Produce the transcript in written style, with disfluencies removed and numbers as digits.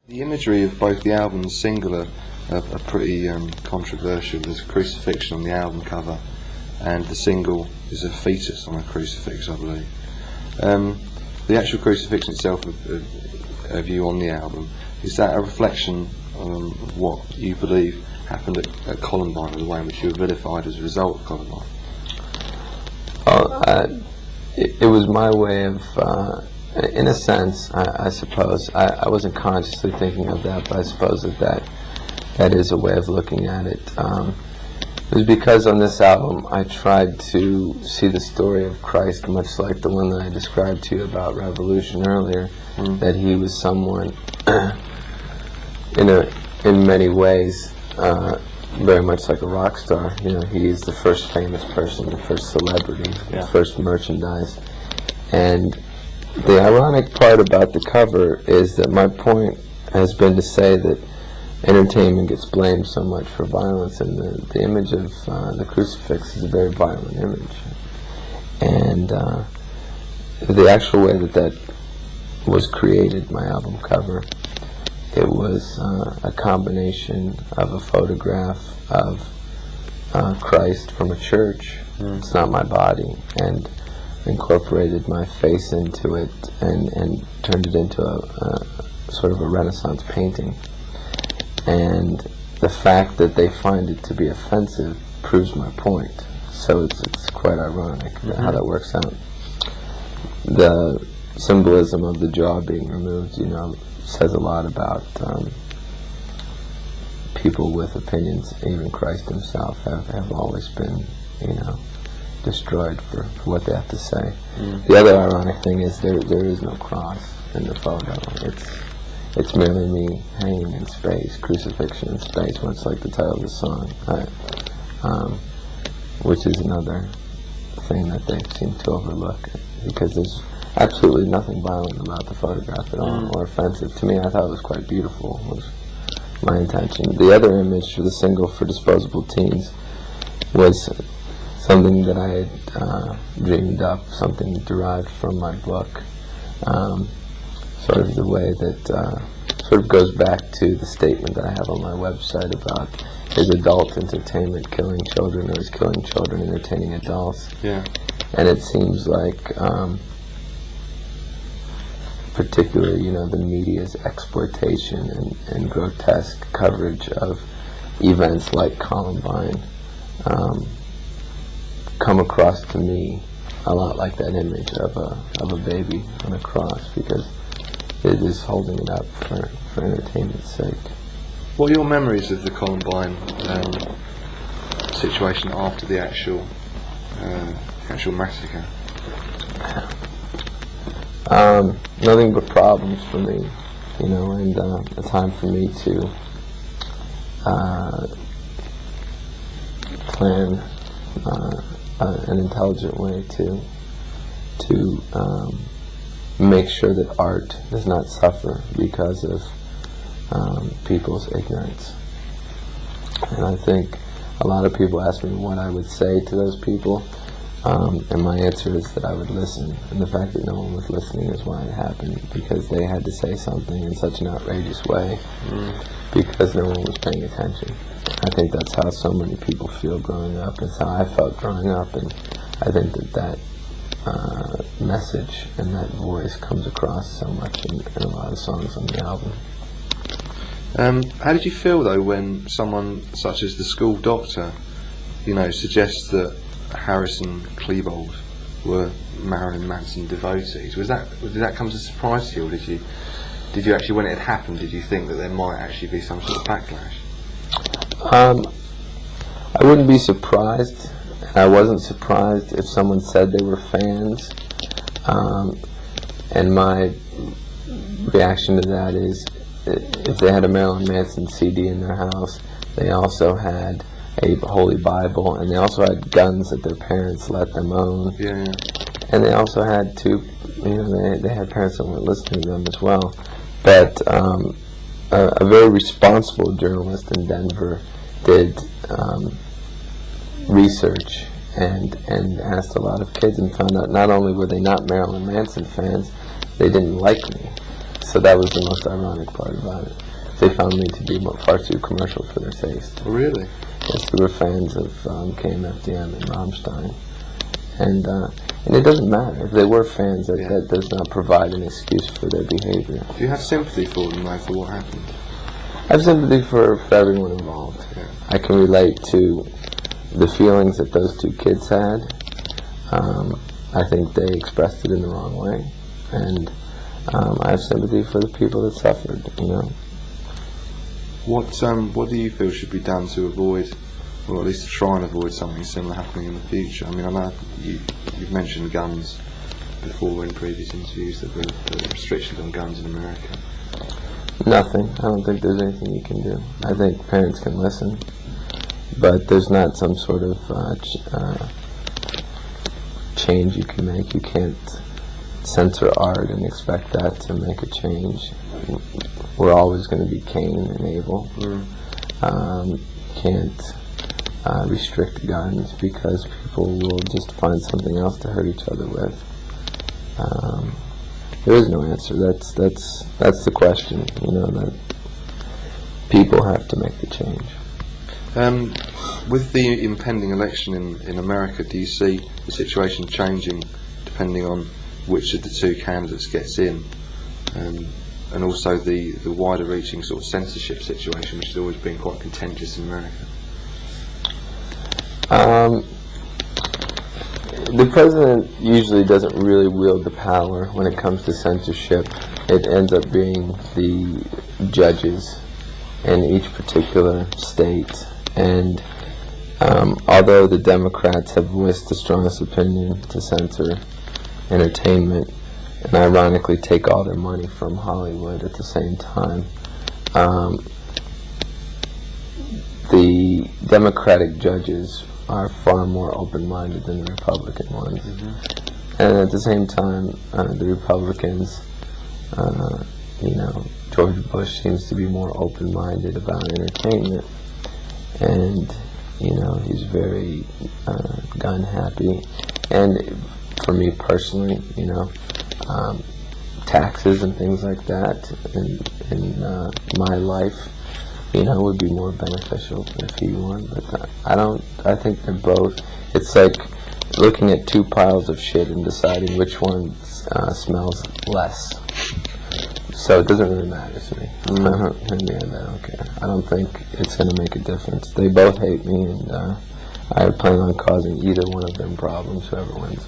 The imagery of both the album and the single are pretty controversial. There's a crucifixion on the album cover, and the single is a fetus on a crucifix, I believe. The actual crucifixion itself of you on the album, is that a reflection of what you believe happened at Columbine, or the way in which you were vilified as a result of Columbine? It was my way of, in a sense, I suppose. I wasn't consciously thinking of that, but I suppose that is a way of looking at it. It was because on this album I tried to see the story of Christ much like the one that I described to you about Revolution earlier, that he was someone in many ways very much like a rock star. You know, he is the first famous person, the first celebrity, the first merchandise. And the ironic part about the cover is that my point has been to say that entertainment gets blamed so much for violence, and the image of the crucifix is a very violent image. And the actual way that was created, my album cover, it was a combination of a photograph of Christ from a church. It's not my body, and incorporated my face into it and turned it into a sort of a Renaissance painting. And the fact that they find it to be offensive proves my point. So it's quite ironic how that works out. The symbolism of the jaw being removed, you know, says a lot about people with opinions. Even Christ himself have always been, you know, destroyed for what they have to say. The other ironic thing is there is no cross in the photo. It's merely me hanging in space, crucifixion in space, much like the title of the song, which is another thing that they seem to overlook, because there's absolutely nothing violent about the photograph at all, or offensive. To me, I thought it was quite beautiful, was my intention. The other image for the single for Disposable Teens was something that I had dreamed up, something derived from my book. Sort of the way that sort of goes back to the statement that I have on my website about is adult entertainment killing children, or is killing children entertaining adults. Yeah. And it seems like particularly, you know, the media's exploitation and grotesque coverage of events like Columbine come across to me a lot like that image of a baby on a cross, because it is holding it up for entertainment's sake. What are your memories of the Columbine situation after the actual massacre? Nothing but problems for me, you know, and a time for me to plan an intelligent way to make sure that art does not suffer because of people's ignorance. And I think a lot of people ask me what I would say to those people, and my answer is that I would listen. And the fact that no one was listening is why it happened, because they had to say something in such an outrageous way because no one was paying attention. I think that's how so many people feel growing up. It's how I felt growing up, and I think that message and that voice comes across so much in a lot of songs on the album. How did you feel though when someone such as the school doctor, you know, suggests that Harris and Klebold were Marilyn Manson devotees? Did that come as a surprise to you, or did you actually, when it had happened, did you think that there might actually be some sort of backlash? I wouldn't be surprised. I wasn't surprised if someone said they were fans, and my reaction to that is, if they had a Marilyn Manson CD in their house, they also had a Holy Bible, and they also had guns that their parents let them own. Yeah. And they also had they had parents that weren't listening to them as well. But a very responsible journalist in Denver did research and asked a lot of kids, and found out not only were they not Marilyn Manson fans, they didn't like me. So that was the most ironic part about it. They found me to be far too commercial for their taste. Oh, really? Yes, they were fans of KMFDM and Rammstein. And it doesn't matter. If they were fans, that does not provide an excuse for their behavior. Do you have sympathy for them, though, for what happened? I have sympathy for everyone involved. Yeah. I can relate to the feelings that those two kids had. I think they expressed it in the wrong way. And I have sympathy for the people that suffered, you know. What do you feel should be done to avoid, or at least to try and avoid something similar happening in the future? I mean, I know you've mentioned guns before in previous interviews, that the restrictions on guns in America. Nothing. I don't think there's anything you can do. I think parents can listen, but there's not some sort of change you can make. You can't censor art and expect that to make a change. We're always going to be Cain and Abel. Can't restrict guns because people will just find something else to hurt each other with. There is no answer. That's the question. You know, that people have to make the change. With the impending election in America, do you see the situation changing depending on which of the two candidates gets in, and also the wider-reaching sort of censorship situation, which has always been quite contentious in America? The president usually doesn't really wield the power when it comes to censorship. It ends up being the judges in each particular state. And although the Democrats have voiced the strongest opinion to censor entertainment and ironically take all their money from Hollywood at the same time, the Democratic judges are far more open-minded than the Republican ones. And at the same time, the Republicans, you know, George Bush seems to be more open-minded about entertainment, and you know, he's very gun-happy. And for me personally, you know, taxes and things like that in my life, you know, would be more beneficial if he won. But I think they're both. It's like looking at two piles of shit and deciding which one smells less. So it doesn't really matter to me. In the end, I don't care. I don't think it's going to make a difference. They both hate me, and I plan on causing either one of them problems, whoever wins.